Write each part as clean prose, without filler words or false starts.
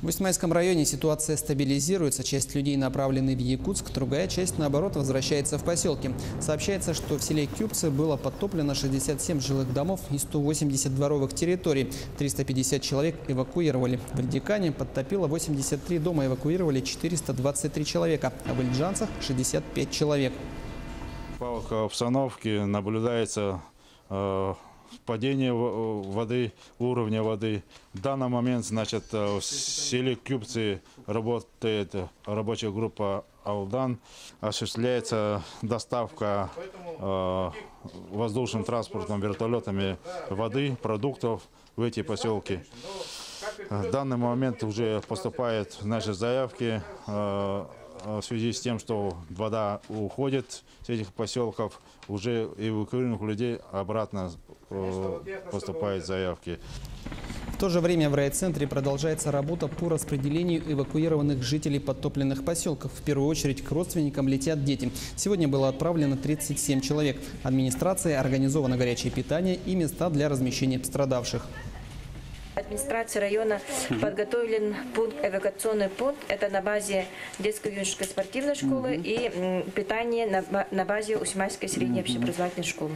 В Усть-Майском районе ситуация стабилизируется. Часть людей направлены в Якутск, другая часть, наоборот, возвращается в поселки. Сообщается, что в селе Кюбцы было подтоплено 67 жилых домов и 180 дворовых территорий. 350 человек эвакуировали. В Ильдикане подтопило 83 дома, эвакуировали 423 человека, а в Ильджанцах 65 человек. По обстановке наблюдается падение воды, уровня воды. В данный момент, значит, в селе Кюбцы работает рабочая группа «Алдан». Осуществляется доставка воздушным транспортом, вертолетами воды, продуктов в эти поселки. В данный момент уже поступают наши заявки в связи с тем, что вода уходит с этих поселков, уже эвакуированных людей обратно поступают заявки. В то же время в райцентре продолжается работа по распределению эвакуированных жителей подтопленных поселков. В первую очередь к родственникам летят дети. Сегодня было отправлено 37 человек. Администрацией организовано горячее питание и места для размещения пострадавших. Администрация района подготовлен эвакуационный пункт. Это на базе детско-юношеской спортивной школы и питание на базе Усть-Майской средней общеобразовательной школы.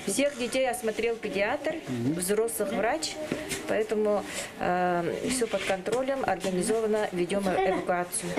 Всех детей осмотрел педиатр, взрослых врач, поэтому все под контролем, организовано, ведем эвакуацию.